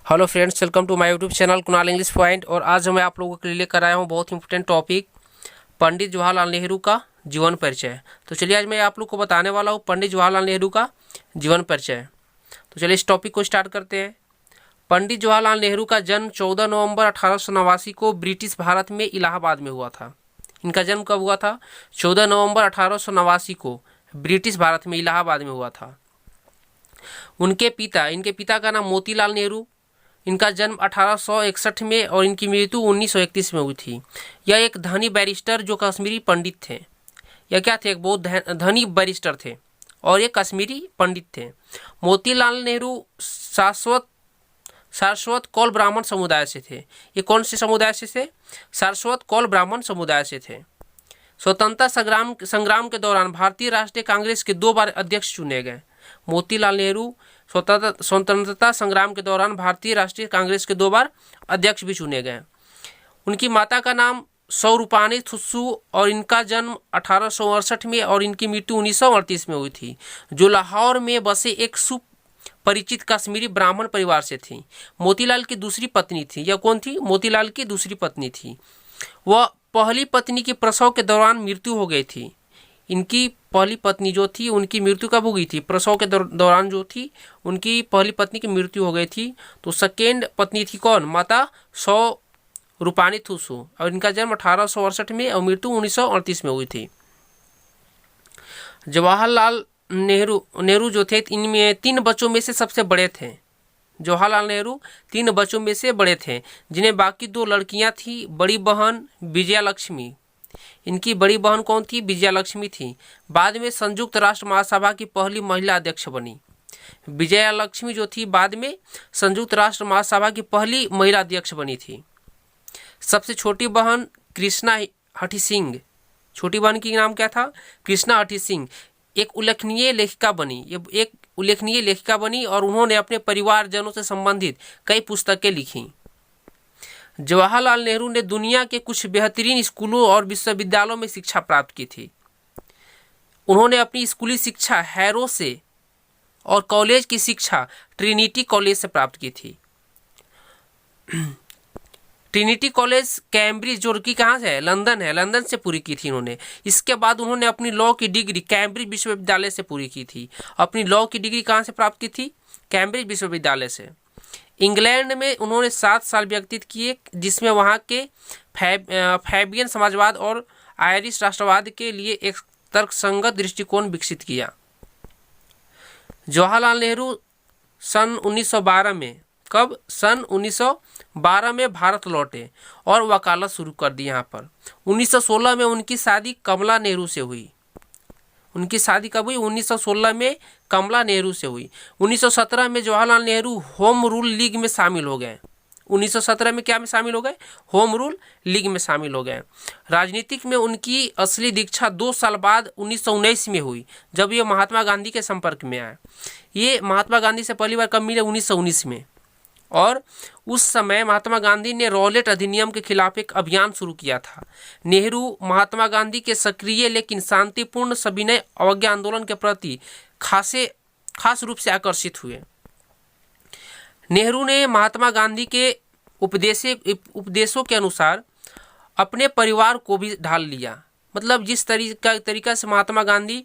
Hello friends, welcome to my YouTube channel Kunal English point. और आज मैं आप लोगों के लिए लेकर आया हूं बहुत इंपॉर्टेंट टॉपिक, पंडित जवाहरलाल नेहरू का जीवन परिचय। तो चलिए आज मैं आप लोग को बताने वाला हूं पंडित जवाहरलाल नेहरू का जीवन परिचय। तो चलिए इस टॉपिक को स्टार्ट करते हैं। पंडित जवाहरलाल नेहरू का जन्म 14 नवंबर 1889 को ब्रिटिश भारत में इलाहाबाद में हुआ था। इनका जन्म कब हुआ था? 14 नवंबर 1889 को ब्रिटिश भारत में इलाहाबाद में हुआ था। इनके पिता का नाम मोतीलाल नेहरू। इनका जन्म 1861 में और इनकी मृत्यु 1931 में हुई थी। यह एक धनी बैरिस्टर जो कश्मीरी पंडित थे। यह क्या थे? एक बहुत धनी बैरिस्टर थे और ये कश्मीरी पंडित थे। मोतीलाल नेहरू सारस्वत कौल ब्राह्मण समुदाय से थे। ये कौन से समुदाय से थे? सारस्वत कौल ब्राह्मण समुदाय से थे। स्वतंत्रता संग्राम के दौरान भारतीय राष्ट्रीय कांग्रेस के 2 बार अध्यक्ष चुने गए। मोतीलाल नेहरू स्वतंत्रता संग्राम के दौरान भारतीय राष्ट्रीय कांग्रेस के 2 बार अध्यक्ष भी चुने गए। उनकी माता का नाम स्वरूपानी थुस्सू और इनका जन्म 1868 में और इनकी मृत्यु 1938 में हुई थी, जो लाहौर में बसे एक सुपरिचित कश्मीरी ब्राह्मण परिवार से थी। मोतीलाल की दूसरी पत्नी थी। यह कौन थी? मोतीलाल की दूसरी पत्नी थी। वह पहली पत्नी की प्रसव के दौरान मृत्यु हो गई थी। इनकी पहली पत्नी जो थी उनकी मृत्यु कब हो गई थी? प्रसव के दौरान जो थी उनकी पहली पत्नी की मृत्यु हो गई थी। तो सेकेंड पत्नी थी कौन? माता स्वरूपानी थुस्सू और इनका जन्म 1868 में और मृत्यु 1938 में हुई थी। जवाहरलाल नेहरू जो थे इनमें 3 बच्चों में से सबसे बड़े थे। जवाहरलाल नेहरू 3 बच्चों में से बड़े थे, जिन्हें बाकी 2 लड़कियां थी। बड़ी बहन विजया लक्ष्मी, इनकी बड़ी बहन कौन थी? विजया लक्ष्मी थी। बाद में संयुक्त राष्ट्र महासभा की पहली महिला अध्यक्ष बनी। विजया लक्ष्मी जो थी बाद में संयुक्त राष्ट्र महासभा की पहली महिला अध्यक्ष बनी थी। सबसे छोटी बहन कृष्णा हठी सिंह, छोटी बहन की नाम क्या था? कृष्णा हठी सिंह, एक उल्लेखनीय लेखिका बनी और उन्होंने अपने परिवारजनों से संबंधित कई पुस्तकें लिखी। जवाहरलाल नेहरू ने दुनिया के कुछ बेहतरीन स्कूलों और विश्वविद्यालयों में शिक्षा प्राप्त की थी। उन्होंने अपनी स्कूली शिक्षा हैरो से और कॉलेज की शिक्षा ट्रिनिटी कॉलेज से प्राप्त की थी। ट्रिनिटी कॉलेज कैम्ब्रिज, जो कि कहाँ से है? लंदन है, लंदन से पूरी की थी इन्होंने। इसके बाद उन्होंने अपनी लॉ की डिग्री कैम्ब्रिज विश्वविद्यालय से पूरी की थी। अपनी लॉ की डिग्री कहाँ से प्राप्त की थी? कैम्ब्रिज विश्वविद्यालय से। इंग्लैंड में उन्होंने 7 साल व्यतीत किए, जिसमें वहाँ के फैबियन समाजवाद और आयरिश राष्ट्रवाद के लिए एक तर्कसंगत दृष्टिकोण विकसित किया। जवाहरलाल नेहरू सन 1912 में सन 1912 में भारत लौटे और वकालत शुरू कर दी यहाँ पर। 1916 में उनकी शादी कमला नेहरू से हुई। उनकी शादी कब हुई? 1916 में कमला नेहरू से हुई। 1917 में Jawaharlal Nehru home rule league में शामिल हो गए। 1917 में क्या में शामिल हो गए? होम रूल लीग में शामिल हो गए। राजनीतिक में उनकी असली दीक्षा 2 साल बाद 1919 में हुई, जब ये महात्मा गांधी के संपर्क में आए। ये महात्मा गांधी से पहली बार कब मिले? 1919 में। और उस समय महात्मा गांधी ने रॉलेट अधिनियम के खिलाफ एक अभियान शुरू किया था। नेहरू महात्मा गांधी के सक्रिय लेकिन शांतिपूर्ण सविनय अवज्ञा आंदोलन के प्रति खास रूप से आकर्षित हुए। नेहरू ने महात्मा गांधी के उपदेशों के अनुसार अपने परिवार को भी ढाल लिया। मतलब जिस तरीका से महात्मा गांधी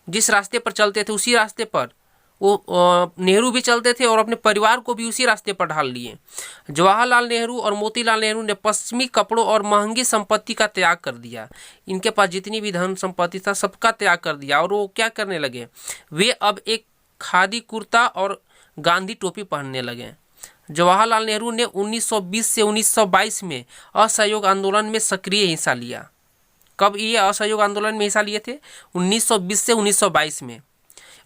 जिस रास्ते पर चलते थे उसी रास्ते पर वो नेहरू भी चलते थे और अपने परिवार को भी उसी रास्ते पर ढाल लिए। जवाहरलाल नेहरू और मोतीलाल नेहरू ने पश्चिमी कपड़ों और महंगी संपत्ति का त्याग कर दिया। इनके पास जितनी भी धन संपत्ति था सबका त्याग कर दिया और वो क्या करने लगे? वे अब एक खादी कुर्ता और गांधी टोपी पहनने लगे। जवाहरलाल नेहरू ने 1920 से 1922 में असहयोग आंदोलन में सक्रिय हिस्सा लिया। कब ये असहयोग आंदोलन में हिस्सा लिए थे? 1920 से 1922 में।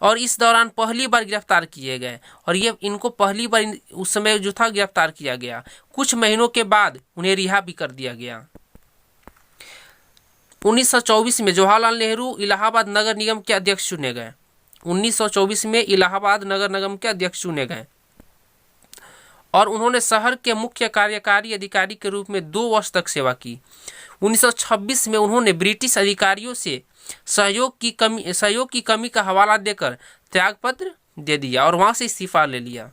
और इस दौरान पहली बार गिरफ्तार किए गए और ये इनको पहली बार उस समय जो था गिरफ्तार किया गया। कुछ महीनों के बाद उन्हें रिहा भी कर दिया गया। 1924 में जवाहरलाल नेहरू इलाहाबाद नगर निगम के अध्यक्ष चुने गए। 1924 में इलाहाबाद नगर निगम के अध्यक्ष चुने गए और उन्होंने शहर के मुख्य कार्यकारी अधिकारी के रूप में 2 वर्ष तक सेवा की। 1926 में उन्होंने ब्रिटिश अधिकारियों से सहयोग की कमी का हवाला देकर त्यागपत्र दे दिया और वहाँ से इस्तीफा ले लिया।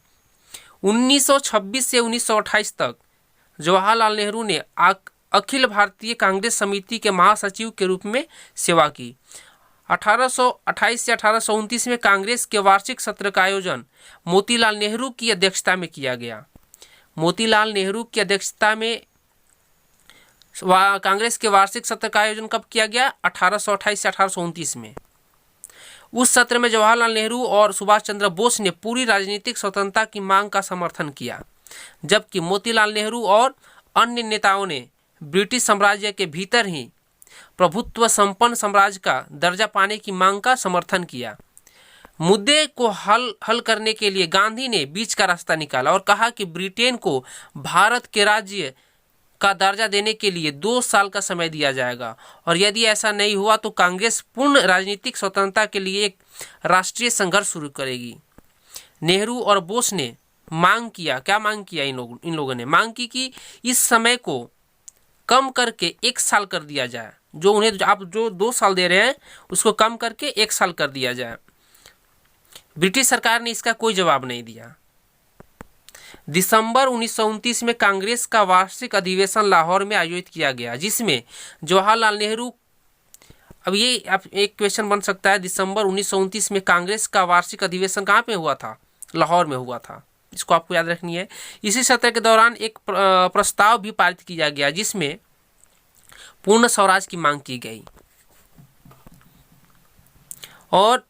1926 से 1928 तक जवाहरलाल नेहरू ने अखिल भारतीय कांग्रेस समिति के महासचिव के रूप में सेवा की। 1828 से 1829 में कांग्रेस के वार्षिक सत्र का आयोजन मोतीलाल नेहरू की अध्यक्षता में किया गया। मोतीलाल नेहरू की अध्यक्षता में कांग्रेस के वार्षिक सत्र का आयोजन कब किया गया? 1828 से 1829 में। उस सत्र में जवाहरलाल नेहरू और सुभाष चंद्र बोस ने पूरी राजनीतिक स्वतंत्रता की मांग का समर्थन किया, जबकि मोतीलाल नेहरू और अन्य नेताओं ने ब्रिटिश साम्राज्य के भीतर ही प्रभुत्व संपन्न साम्राज्य का दर्जा पाने की मांग का समर्थन किया। मुद्दे को हल करने के लिए गांधी ने बीच का रास्ता निकाला और कहा कि ब्रिटेन को भारत के राज्य का दर्जा देने के लिए 2 साल का समय दिया जाएगा और यदि ऐसा नहीं हुआ तो कांग्रेस पूर्ण राजनीतिक स्वतंत्रता के लिए एक राष्ट्रीय संघर्ष शुरू करेगी। नेहरू और बोस ने मांग किया, क्या मांग किया? इन लोगों ने मांग की कि इस समय को कम करके 1 साल कर दिया जाए। जो उन्हें आप जो 2 साल दे रहे हैं उसको कम करके 1 साल कर दिया जाए। ब्रिटिश सरकार ने इसका कोई जवाब नहीं दिया। दिसंबर 1929 में कांग्रेस का वार्षिक अधिवेशन लाहौर में आयोजित किया गया, जिसमें जवाहरलाल नेहरू, अब ये एक क्वेश्चन बन सकता है, दिसंबर 1929 में कांग्रेस का वार्षिक अधिवेशन कहाँ पे हुआ था? लाहौर में हुआ था। इसको आपको याद रखनी है। इसी सत्र के दौरान एक प्रस्ताव भी पारित किया गया जिसमें पूर्ण स्वराज की मांग की गई और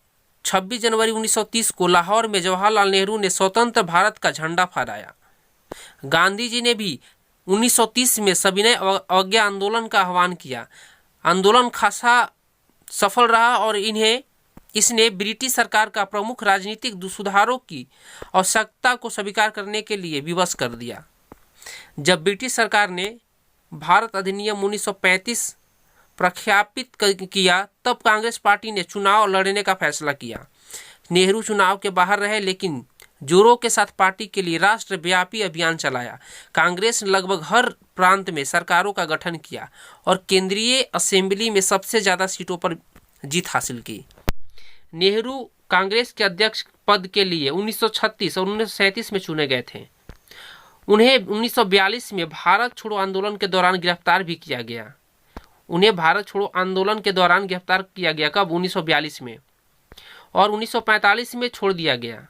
26 जनवरी 1930 को लाहौर में जवाहरलाल नेहरू ने स्वतंत्र भारत का झंडा फहराया। गांधी जी ने भी 1930 में सविनय अवज्ञा आंदोलन का आह्वान किया। आंदोलन खासा सफल रहा और इसने ब्रिटिश सरकार का प्रमुख राजनीतिक सुधारों की आवश्यकता को स्वीकार करने के लिए विवश कर दिया। जब ब्रिटिश सरकार ने भारत अधिनियम 1935 प्रख्यापित किया तब कांग्रेस पार्टी ने चुनाव लड़ने का फैसला किया। नेहरू चुनाव के बाहर रहे लेकिन जोरों के साथ पार्टी के लिए राष्ट्रव्यापी अभियान चलाया। कांग्रेस ने लगभग हर प्रांत में सरकारों का गठन किया और केंद्रीय असेंबली में सबसे ज़्यादा सीटों पर जीत हासिल की। नेहरू कांग्रेस के अध्यक्ष पद के लिए 1936 और 1937 में चुने गए थे। उन्हें 1942 में भारत छोड़ो आंदोलन के दौरान गिरफ्तार भी किया गया। उन्हें भारत छोड़ो आंदोलन के दौरान गिरफ्तार किया गया, कब? 1942 में, और 1945 में छोड़ दिया गया,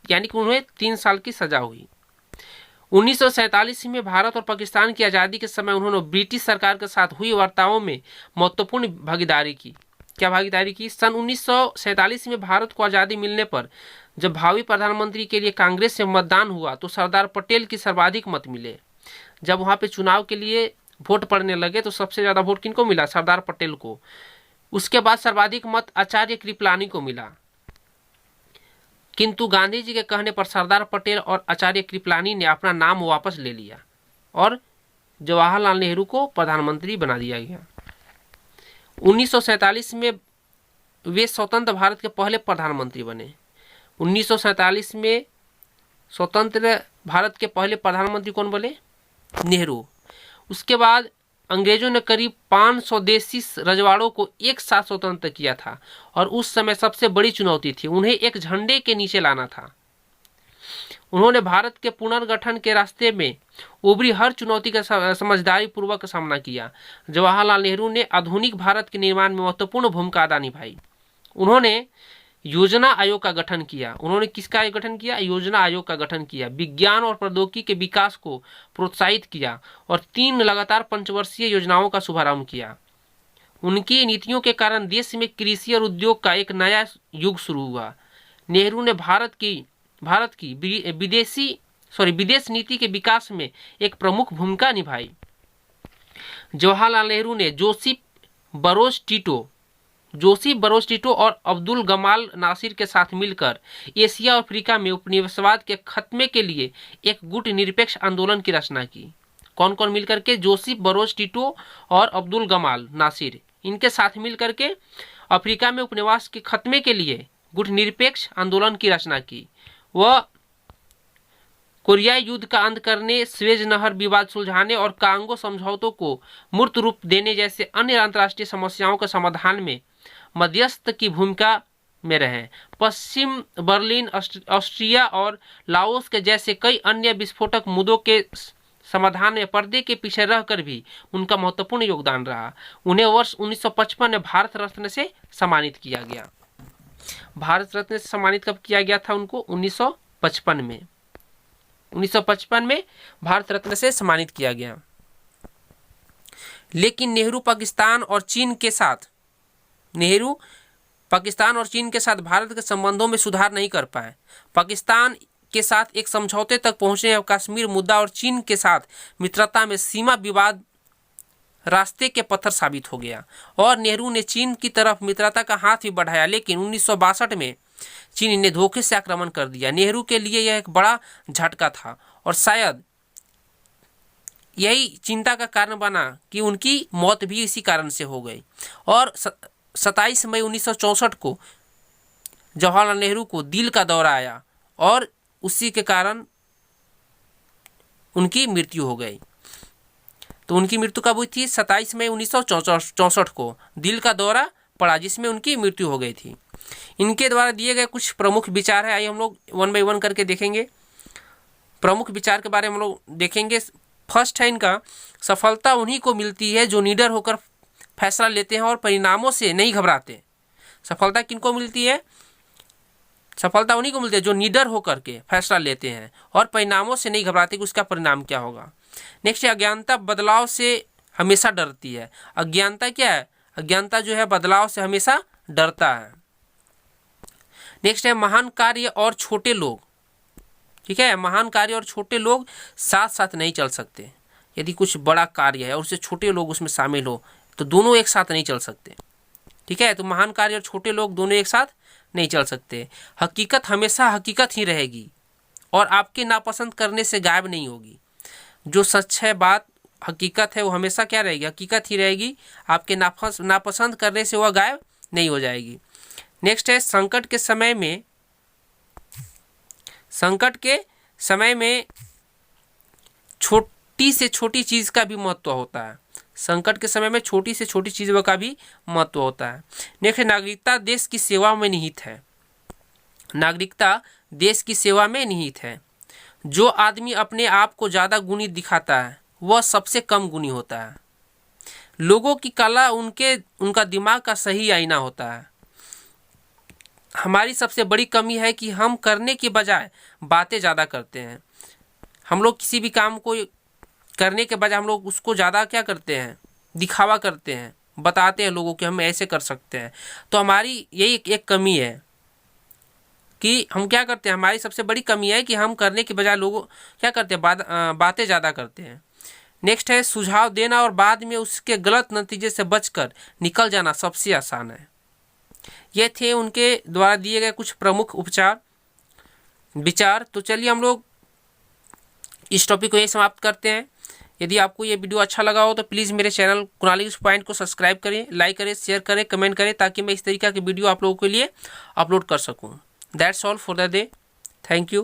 यानी कि उन्हें 3 साल की सजा हुई। 1947 में भारत और पाकिस्तान की आज़ादी के समय उन्होंने ब्रिटिश सरकार के साथ हुई वार्ताओं में महत्वपूर्ण भागीदारी की। क्या भागीदारी की? सन 1947 में भारत को आज़ादी मिलने पर जब भावी प्रधानमंत्री के लिए कांग्रेस से मतदान हुआ तो सरदार पटेल की सर्वाधिक मत मिले। जब वहाँ पे चुनाव के लिए वोट पड़ने लगे तो सबसे ज़्यादा वोट किनको मिला? सरदार पटेल को। उसके बाद सर्वाधिक मत आचार्य कृपलानी को मिला, किंतु गांधी जी के कहने पर सरदार पटेल और आचार्य कृपलानी ने अपना नाम वापस ले लिया और जवाहरलाल नेहरू को प्रधानमंत्री बना दिया गया। 1947 में वे स्वतंत्र भारत के पहले प्रधानमंत्री बने। 1947 में स्वतंत्र भारत के पहले प्रधानमंत्री कौन बने? नेहरू। उसके बाद अंग्रेजों ने करीब 500 देशी रजवाड़ों को एक साथ स्वतंत्र किया था और उस समय सबसे बड़ी चुनौती थी उन्हें एक झंडे के नीचे लाना था। उन्होंने भारत के पुनर्गठन के रास्ते में उभरी हर चुनौती का समझदारी पूर्वक सामना किया। जवाहरलाल नेहरू ने आधुनिक भारत के निर्माण में महत्वपूर्ण भूमिका अदा निभाई। उन्होंने योजना आयोग का गठन किया। उन्होंने किसका गठन किया? योजना आयोग का गठन किया। विज्ञान और प्रौद्योगिकी के विकास को प्रोत्साहित किया और 3 लगातार पंचवर्षीय योजनाओं का शुभारंभ किया। उनकी नीतियों के कारण देश में कृषि और उद्योग का एक नया युग शुरू हुआ। नेहरू ने भारत की विदेश नीति के विकास में एक प्रमुख भूमिका निभाई। जवाहरलाल नेहरू ने जोसेफ बरोज टिटो और अब्दुल गमाल नासिर के साथ मिलकर एशिया और अफ्रीका में उपनिवेशवाद के खत्मे के लिए एक गुट निरपेक्ष आंदोलन की रचना की। कौन कौन मिलकर के? जोसेफ बरोज टिटो और अब्दुल गमाल नासिर, इनके साथ मिलकर के अफ्रीका में उपनिवेश के खत्मे के लिए गुट निरपेक्ष आंदोलन की रचना की। वह कोरियाई युद्ध का अंत करने, स्वेज नहर विवाद सुलझाने और कांगो समझौतों को मूर्त रूप देने जैसे अन्य अंतर्राष्ट्रीय समस्याओं के समाधान में मध्यस्थ की भूमिका में रहे। पश्चिम बर्लिन, ऑस्ट्रिया और लाओस के जैसे कई अन्य विस्फोटक मुद्दों के समाधान में पर्दे के पीछे रहकर भी उनका महत्वपूर्ण योगदान रहा। उन्हें वर्ष 1955 में भारत रत्न से सम्मानित किया गया। भारत रत्न से सम्मानित कब किया गया था उनको? 1955 में। 1955 में भारत रत्न से सम्मानित किया गया। लेकिन नेहरू पाकिस्तान और चीन के साथ भारत के संबंधों में सुधार नहीं कर पाए। पाकिस्तान के साथ एक समझौते तक पहुंचने और कश्मीर मुद्दा और चीन के साथ मित्रता में सीमा विवाद रास्ते के पत्थर साबित हो गया और नेहरू ने चीन की तरफ मित्रता का हाथ भी बढ़ाया। लेकिन 1962 में चीन ने धोखे से आक्रमण कर दिया। नेहरू के लिए यह एक बड़ा झटका था और शायद यही चिंता का कारण बना कि उनकी मौत भी इसी कारण से हो गई। और 27 मई 1964 को जवाहरलाल नेहरू को दिल का दौरा आया और उसी के कारण उनकी मृत्यु हो गई। तो उनकी मृत्यु कब हुई थी? 27 मई 1964 को दिल का दौरा पड़ा, जिसमें उनकी मृत्यु हो गई थी। इनके द्वारा दिए गए कुछ प्रमुख विचार है, आइए हम लोग वन बाई वन करके देखेंगे। प्रमुख विचार के बारे में हम लोग देखेंगे। फर्स्ट है इनका, सफलता उन्हीं को मिलती है जो निडर होकर फैसला लेते हैं और परिणामों से नहीं घबराते। सफलता किनको मिलती है? सफलता उन्हीं को मिलती है जो निडर होकर के फैसला लेते हैं और परिणामों से नहीं घबराते कि उसका परिणाम क्या होगा। नेक्स्ट है, अज्ञानता बदलाव से हमेशा डरती है। अज्ञानता क्या है? अज्ञानता जो है बदलाव से हमेशा डरता है। नेक्स्ट है, महान कार्य और छोटे लोग, ठीक है, महान कार्य और छोटे लोग साथ साथ नहीं चल सकते। यदि कुछ बड़ा कार्य है और उससे छोटे लोग उसमें शामिल हो तो दोनों एक साथ नहीं चल सकते, ठीक है। तो महान कार्य और छोटे लोग दोनों एक साथ नहीं चल सकते। हकीकत हमेशा हकीकत ही रहेगी और आपके नापसंद करने से गायब नहीं होगी। जो सच है, बात हकीकत है, वो हमेशा क्या रहेगी? हकीकत ही रहेगी। आपके नापसंद करने से वह गायब नहीं हो जाएगी। नेक्स्ट है, संकट के समय में छोटी से छोटी चीज का भी महत्व होता है। संकट के समय में छोटी से छोटी चीजों का भी महत्व होता है। नेक्स्ट, नागरिकता देश की सेवा में निहित है। नागरिकता देश की सेवा में निहित है। जो आदमी अपने आप को ज़्यादा गुणी दिखाता है वह सबसे कम गुणी होता है। लोगों की कला उनका दिमाग का सही आईना होता है। हमारी सबसे बड़ी कमी है कि हम करने के बजाय बातें ज़्यादा करते हैं। हम लोग किसी भी काम को करने के बजाय हम लोग उसको ज़्यादा क्या करते हैं? दिखावा करते हैं, बताते हैं लोगों को हम ऐसे कर सकते हैं। तो हमारी यही एक कमी है कि हम क्या करते हैं, हमारी सबसे बड़ी कमी है कि हम करने के बजाय लोगों क्या करते हैं? बातें ज़्यादा करते हैं। नेक्स्ट है, सुझाव देना और बाद में उसके गलत नतीजे से बचकर निकल जाना सबसे आसान है। ये थे उनके द्वारा दिए गए कुछ प्रमुख विचार। तो चलिए हम लोग इस टॉपिक को यही समाप्त करते हैं। यदि आपको ये वीडियो अच्छा लगा हो तो प्लीज़ मेरे चैनल कुणाली पॉइंट को सब्सक्राइब करें, लाइक करें, शेयर करें, कमेंट करें, ताकि मैं इस तरीके के वीडियो आप लोगों के लिए अपलोड कर सकूं। That's all for the day. Thank you.